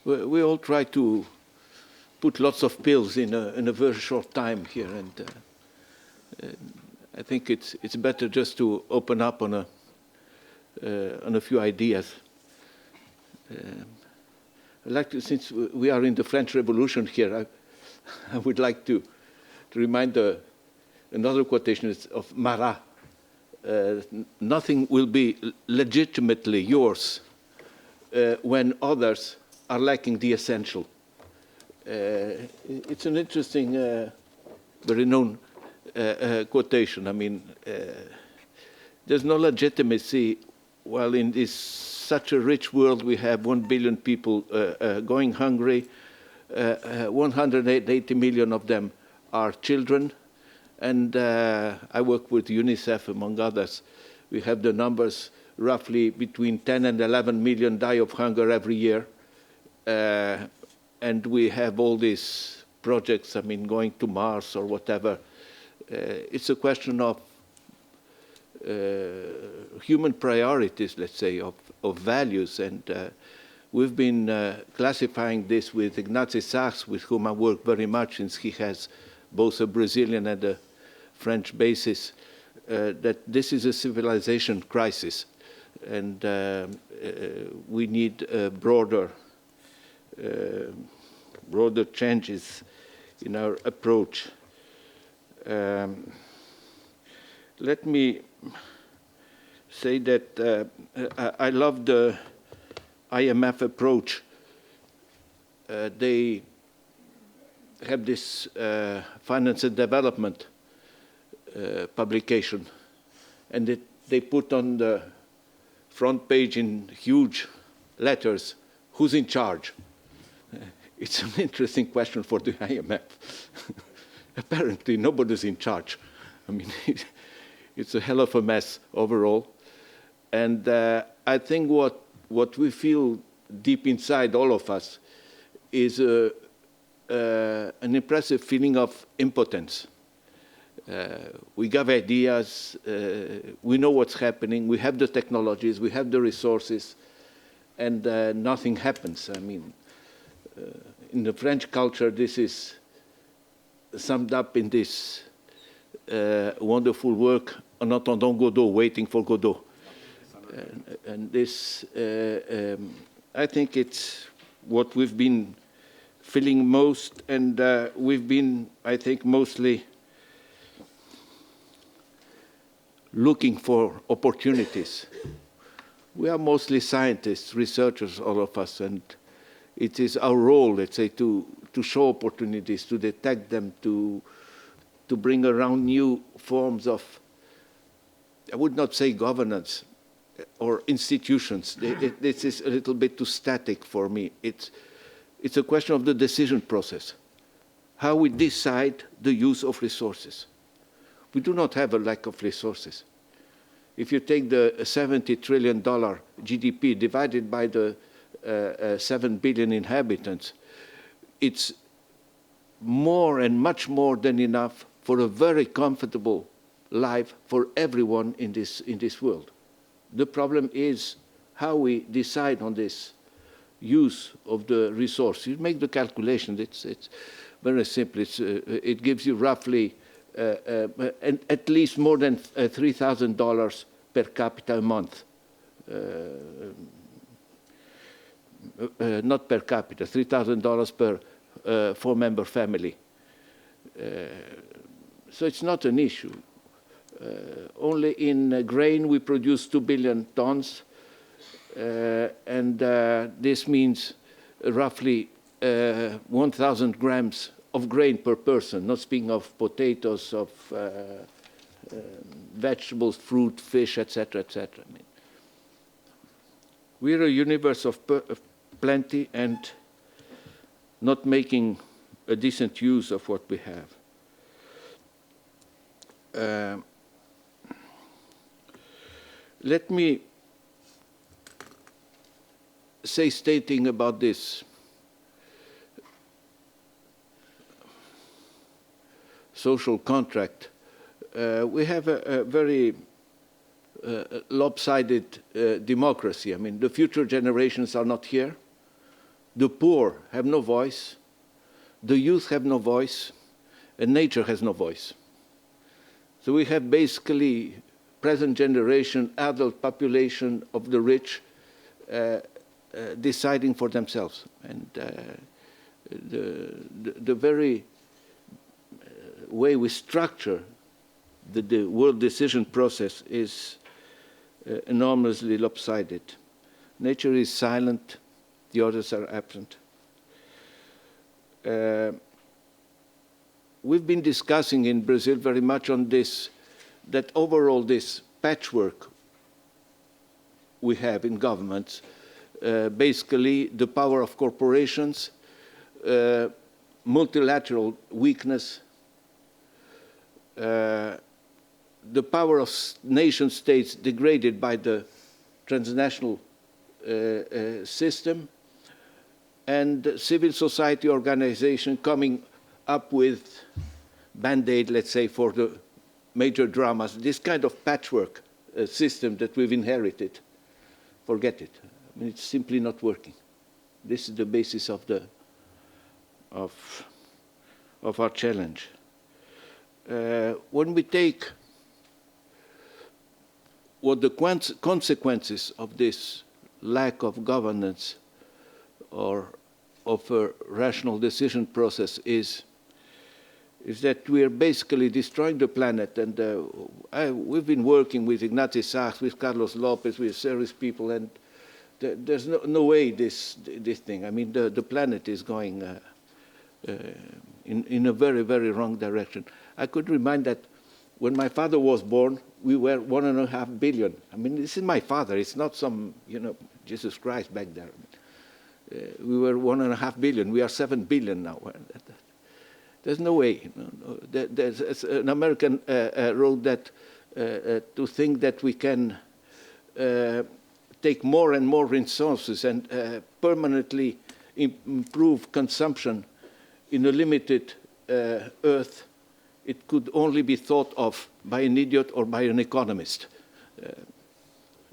we all try to put lots of pills in a very short time here, and I think it's better just to open up on a few ideas. I'd like to, since we are in the French Revolution here, I would like to remind another quotation of Marat. Nothing will be legitimately yours when others are lacking the essential. It's an interesting, very known quotation. I mean, there's no legitimacy while in this such a rich world we have 1 billion people going hungry. 180 million of them are children. And I work with UNICEF, among others. We have the numbers roughly between 10 and 11 million die of hunger every year. And we have all these projects, I mean, going to Mars or whatever. It's a question of human priorities, let's say, of values. And we've been classifying this with Ignacy Sachs, with whom I work very much, since he has both a Brazilian and a French basis, that this is a civilization crisis. And we need broader changes in our approach. Let me say that I love the IMF approach. They have this finance and development publication, and they put on the front page in huge letters, who's in charge? It's an interesting question for the IMF. Apparently, nobody's in charge. I mean, it's a hell of a mess overall. And I think what we feel deep inside all of us is an impressive feeling of impotence. We have ideas, we know what's happening, we have the technologies, we have the resources, and nothing happens. I mean, in the French culture, this is summed up in this wonderful work, En attendant Godot, waiting for Godot. And this, I think it's what we've been feeling most, and we've been, I think, mostly looking for opportunities. We are mostly scientists, researchers, all of us, and it is our role, let's say, to show opportunities, to detect them, to bring around new forms of, I would not say governance or institutions. This is a little bit too static for me. It's a question of the decision process, how we decide the use of resources. We do not have a lack of resources. If you take the $70 trillion GDP divided by the 7 billion inhabitants, it's more and much more than enough for a very comfortable life for everyone in this world. The problem is how we decide on this use of the resource. You make the calculation, it's very simple. It gives you roughly at least more than $3,000 per capita a month. Not per capita, $3,000 per four-member family. So it's not an issue. Only in grain we produce 2 billion tons, and this means roughly 1,000 grams of grain per person, not speaking of potatoes, of vegetables, fruit, fish, etc., etc. I mean, we're a universe of plenty and not making a decent use of what we have. Let me say stating about this social contract. We have a very lopsided democracy. I mean, the future generations are not here. the poor have no voice, the youth have no voice, and nature has no voice. So we have basically present generation, adult population of the rich deciding for themselves. And the very way we structure the world decision process is enormously lopsided. Nature is silent, the others are absent. We've been discussing in Brazil very much on this, that overall this patchwork we have in governments, basically the power of corporations, multilateral weakness, the power of nation states degraded by the transnational system, and civil society organization coming up with band-aid, let's say, for the major dramas. This kind of patchwork system that we've inherited, forget it. I mean, it's simply not working. This is the basis of our challenge. When we take what the consequences of this lack of governance or of a rational decision process is that we are basically destroying the planet. And we've been working with Ignacio Sachs, with Carlos Lopez, with serious people, and there's no way this thing. I mean, the planet is going in a very, very wrong direction. I could remind that when my father was born, we were 1.5 billion. I mean, this is my father. It's not some, Jesus Christ back there. We were 1.5 billion. We are 7 billion now. There's no way. There's an American wrote that to think that we can take more and more resources and permanently improve consumption in a limited Earth, it could only be thought of by an idiot or by an economist.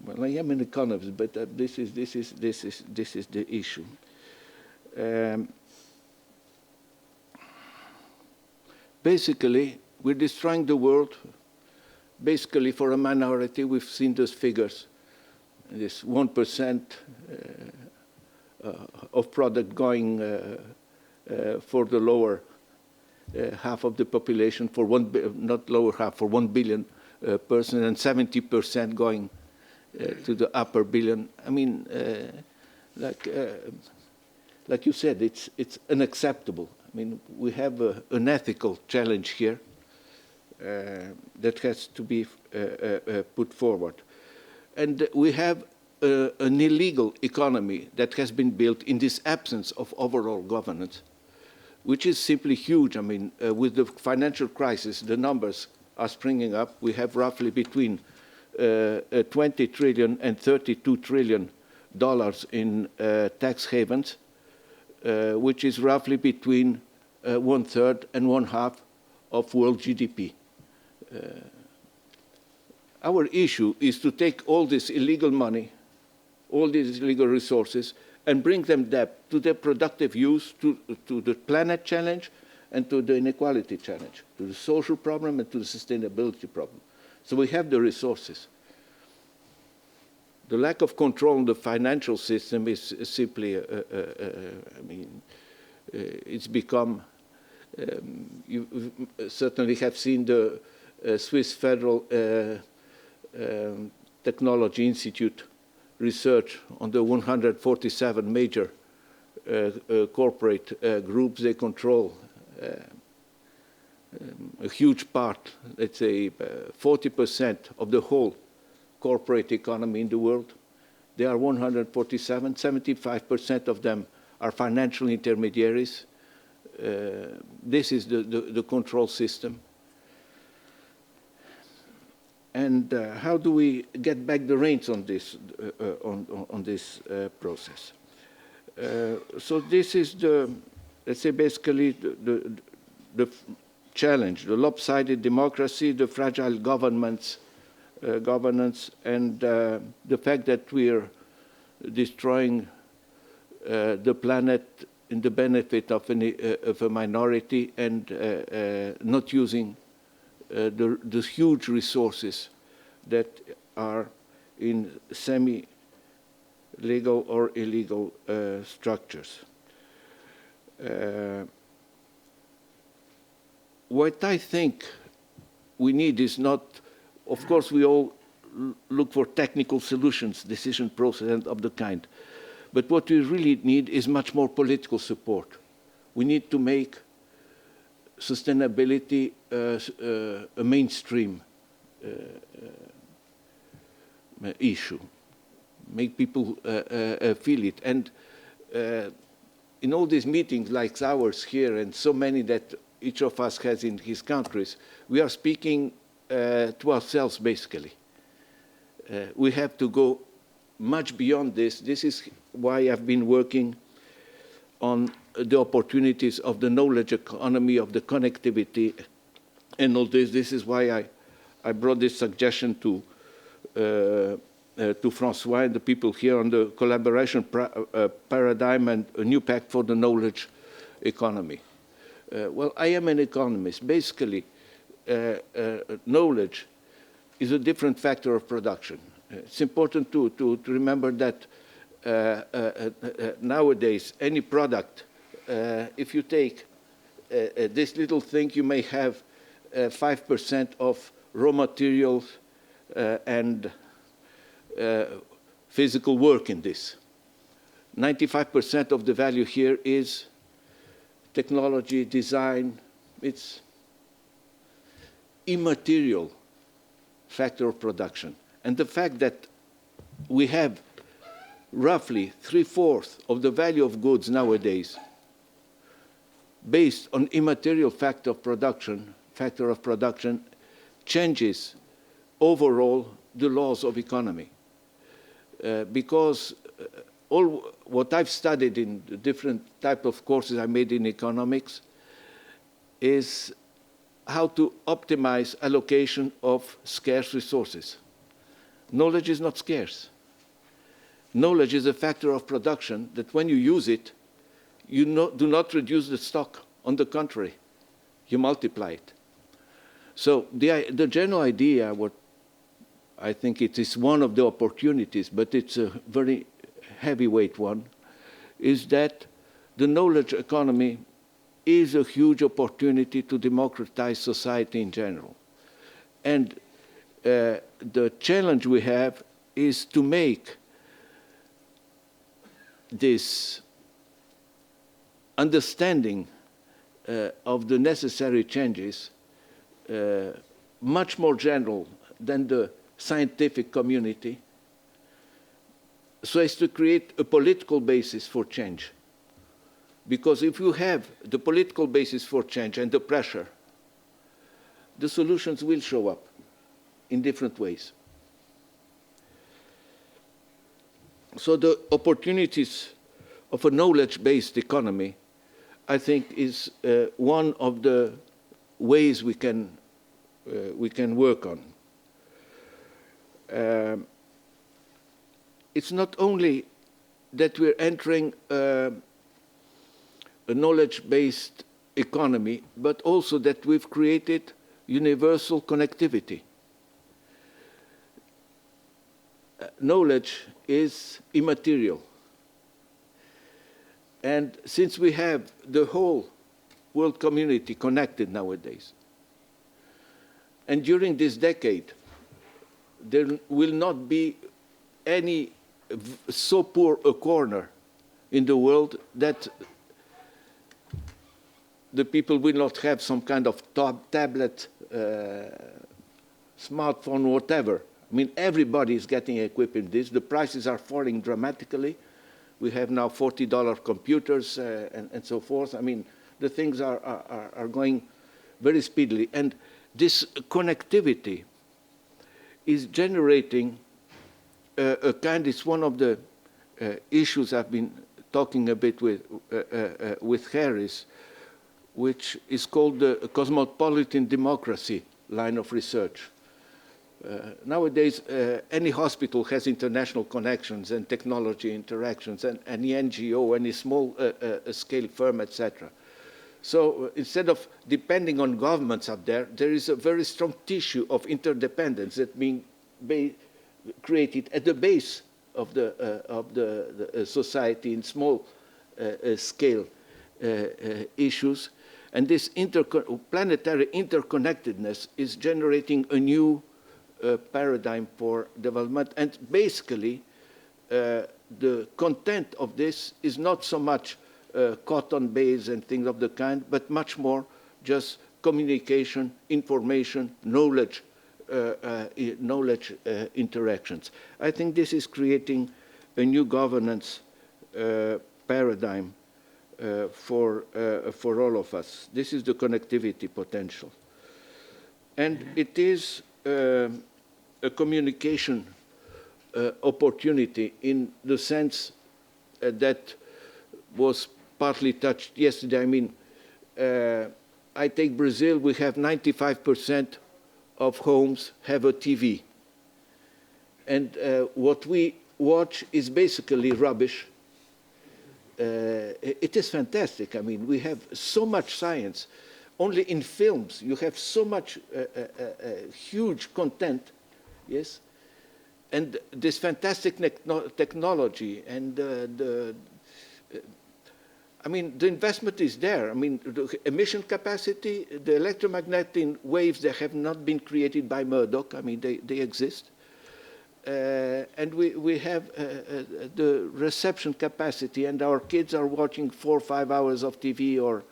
Well, I am an economist, but this is the issue. Basically, we're destroying the world. Basically, for a minority, we've seen those figures. This 1% of product going for the lower half of the population, for not lower half, for 1 billion person, and 70% going to the upper billion. I mean, like you said, it's unacceptable. I mean, we have an ethical challenge here that has to be put forward. And we have an illegal economy that has been built in this absence of overall governance, which is simply huge. I mean, with the financial crisis, the numbers are springing up. We have roughly between 20 trillion and 32 trillion dollars in tax havens, which is roughly between 1/3 and 1/2 of world GDP. Our issue is to take all this illegal money, all these illegal resources, and bring them to their productive use, to the planet challenge, and to the inequality challenge, to the social problem and to the sustainability problem. So we have the resources. The lack of control in the financial system is simply, I mean, it's become, you certainly have seen the Swiss Federal Technology Institute research on the 147 major corporate groups they control. A huge part, let's say 40% of the whole corporate economy in the world. There are 147, 75% of them are financial intermediaries. This is the control system. And how do we get back the reins on this, on this process? So this is the, let's say, basically the challenge, the lopsided democracy, the fragile governance, and the fact that we are destroying the planet in the benefit of a minority and not using the huge resources that are in semi-legal or illegal structures. What I think we need is not, of course, we all look for technical solutions, decision process and of the kind. But what we really need is much more political support. We need to make sustainability a mainstream issue, make people feel it. And in all these meetings like ours here and so many that each of us has in his countries, we are speaking to ourselves basically. We have to go much beyond this. This is why I've been working on the opportunities of the knowledge economy, of the connectivity, and all this. This is why I brought this suggestion to François and the people here on the collaboration paradigm and a new pact for the knowledge economy. Well, I am an economist. Basically, knowledge is a different factor of production. It's important to remember that nowadays, any product, if you take this little thing, you may have 5% of raw materials and physical work in this. 95% of the value here is technology, design. It's immaterial factor of production. And the fact that we have roughly 3/4 of the value of goods nowadays based on immaterial factor of production changes overall the laws of economy. Because all what I've studied in the different type of courses I made in economics is how to optimize allocation of scarce resources. Knowledge is not scarce. Knowledge is a factor of production that when you use it, you do not reduce the stock. On the contrary, you multiply it. So the general idea, what I think it is one of the opportunities, but it's a very heavyweight one, is that the knowledge economy is a huge opportunity to democratize society in general. And the challenge we have is to make this understanding of the necessary changes much more general than the scientific community, so as to create a political basis for change. Because if you have the political basis for change and the pressure, the solutions will show up in different ways. So the opportunities of a knowledge-based economy, I think, is one of the ways we can work on. It's not only that we're entering a knowledge-based economy, but also that we've created universal connectivity. Knowledge is immaterial. And since we have the whole world community connected nowadays, and during this decade, there will not be any so poor a corner in the world that the people will not have some kind of tablet, smartphone, whatever. I mean, everybody is getting equipped in this. The prices are falling dramatically. We have now $40 computers and so forth. I mean, the things are going very speedily. And this connectivity is generating a kind, it's one of the issues I've been talking a bit with Harris, which is called the cosmopolitan democracy line of research. Nowadays, any hospital has international connections and technology interactions, and any NGO, any small-scale firm, etc. So instead of depending on governments up there, there is a very strong tissue of interdependence that being created at the base of the society in small-scale issues. And this planetary interconnectedness is generating a new paradigm for development. And basically, the content of this is not so much cotton-based and things of the kind, but much more just communication, information, knowledge interactions. I think this is creating a new governance paradigm for all of us. This is the connectivity potential. And it is a communication opportunity in the sense that was partly touched yesterday. I mean, I take Brazil, we have 95% of homes have a TV. And what we watch is basically rubbish. It is fantastic. I mean, we have so much science. Only in films, you have so much huge content, yes? And this fantastic technology and I mean, the investment is there. I mean, the emission capacity, the electromagnetic waves that have not been created by Murdoch, I mean, they exist. And we have the reception capacity, and our kids are watching 4 or 5 hours of TV or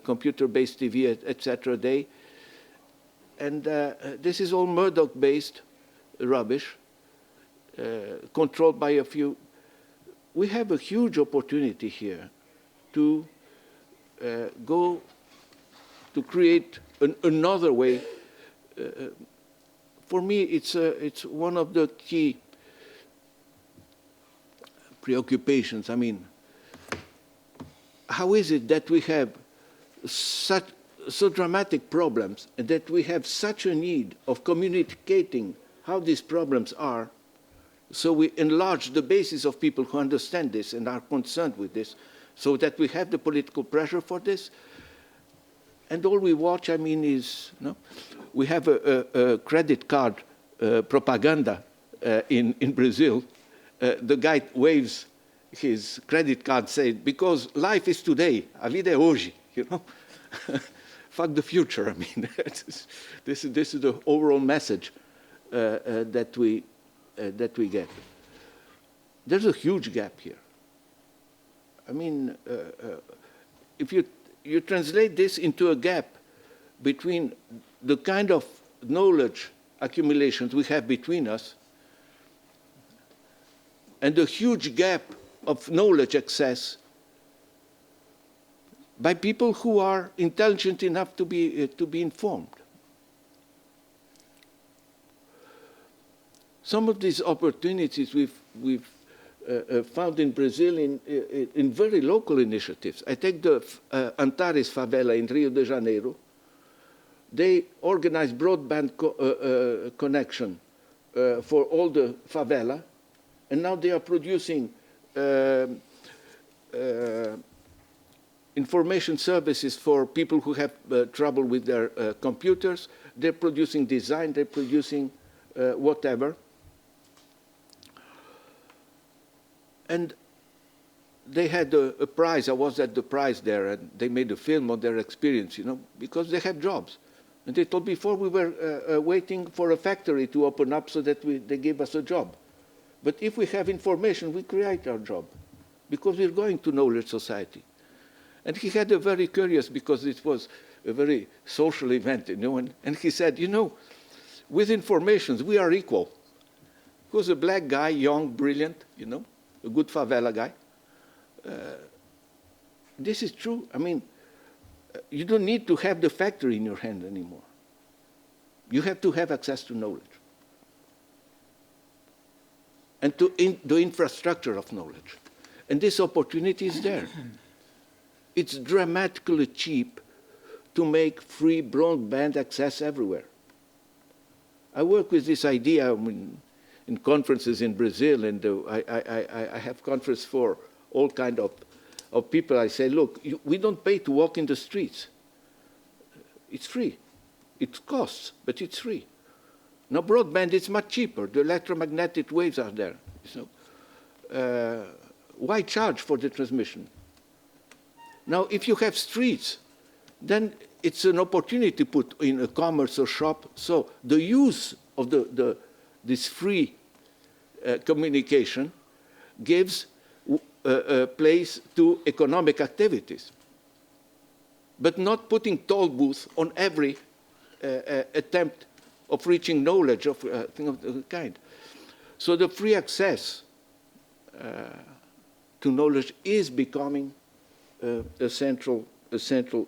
computer-based TV, etc. a day. And this is all Murdoch-based rubbish, controlled by a few. We have a huge opportunity here to go to create another way. For me, it's one of the key preoccupations. I mean, how is it that we have so dramatic problems and that we have such a need of communicating how these problems are, so we enlarge the basis of people who understand this and are concerned with this, so that we have the political pressure for this? And all we watch, I mean, is, no? We have a credit card propaganda in Brazil. The guy waves his credit card, saying, because life is today, a vida é hoje, you know? Fuck the future, I mean. This is the overall message that we get. There's a huge gap here. I mean, if you translate this into a gap between the kind of knowledge accumulations we have between us and the huge gap of knowledge access by people who are intelligent enough to be informed. Some of these opportunities we've found in Brazil in very local initiatives. I take the Antares favela in Rio de Janeiro. They organize broadband connection for all the favela, and now they are producing information services for people who have trouble with their computers. They're producing design, they're producing whatever. And they had a prize. I was at the prize there, and they made a film on their experience, you know, because they have jobs. And they told before we were waiting for a factory to open up so that they gave us a job. But if we have information, we create our job, because we're going to knowledge society. And he had a very curious, because it was a very social event, you know, and he said, you know, with informations, we are equal. He was a black guy, young, brilliant, you know, a good favela guy. This is true. I mean, you don't need to have the factory in your hand anymore. You have to have access to knowledge and to the infrastructure of knowledge. And this opportunity is there. It's dramatically cheap to make free broadband access everywhere. I work with this idea in conferences in Brazil, and I have conferences for all kind of people. I say, look, we don't pay to walk in the streets. It's free. It costs, but it's free. Now broadband is much cheaper. The electromagnetic waves are there. So, why charge for the transmission? Now, if you have streets, then it's an opportunity to put in a commerce or shop. So the use of this free communication gives a place to economic activities, but not putting toll booths on every attempt of reaching knowledge of thing of the kind. So the free access to knowledge is becoming a central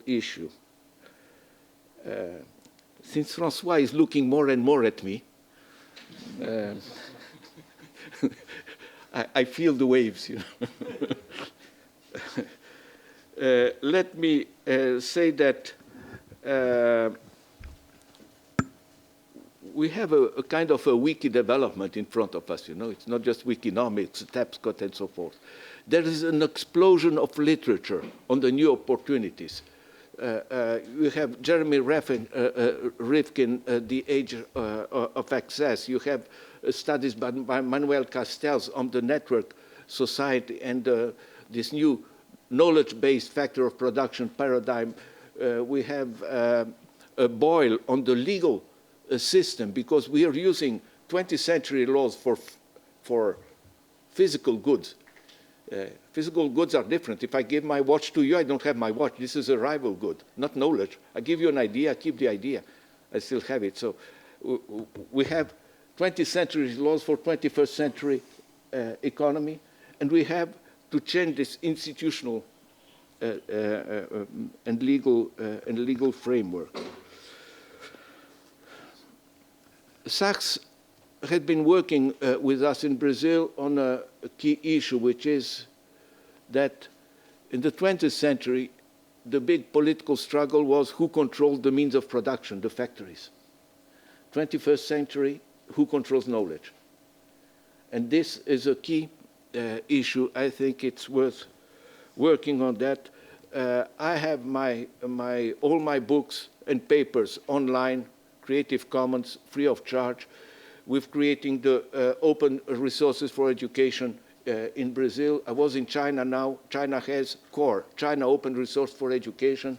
issue. Since Francois is looking more and more at me, I feel the waves, you know. Let me say that we have a kind of a wiki development in front of us, you know. It's not just Wikinomics, Tapscott, and so forth. There is an explosion of literature on the new opportunities. You have Jeremy Rifkin, The Age of Access. You have studies by Manuel Castells on the network society and this new knowledge-based factor of production paradigm. We have Boyle on the legal system, because we are using 20th century laws for physical goods. Physical goods are different. If I give my watch to you, I don't have my watch. This is a rival good, not knowledge. I give you an idea, I keep the idea. I still have it. So we have 20th century laws for 21st century economy, and we have to change this institutional and legal framework. Sachs had been working with us in Brazil on a key issue, which is that in the 20th century, the big political struggle was who controlled the means of production, the factories. 21st century, who controls knowledge? And this is a key issue. I think it's worth working on that. I have all my books and papers online, Creative Commons, free of charge. We're creating the open resources for education in Brazil. I was in China now. China has CORE, China Open Resource for Education.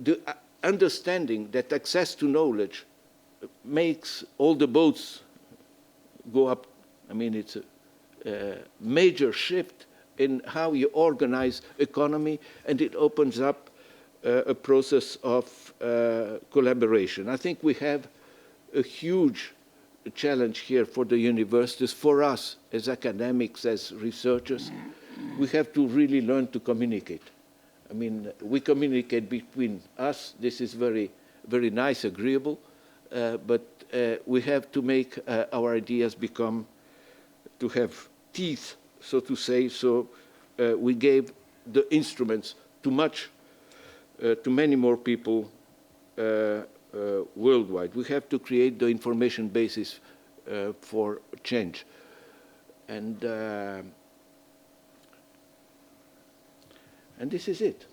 The understanding that access to knowledge makes all the boats go up. I mean, it's a major shift in how you organize economy, and it opens up a process of collaboration. I think we have a huge challenge here for the universities, for us as academics, as researchers. We have to really learn to communicate. I mean, we communicate between us. This is very, very nice, agreeable, but we have to make our ideas to have teeth, so to say. So we gave the instruments to many more people worldwide. We have to create the information basis for change. And this is it.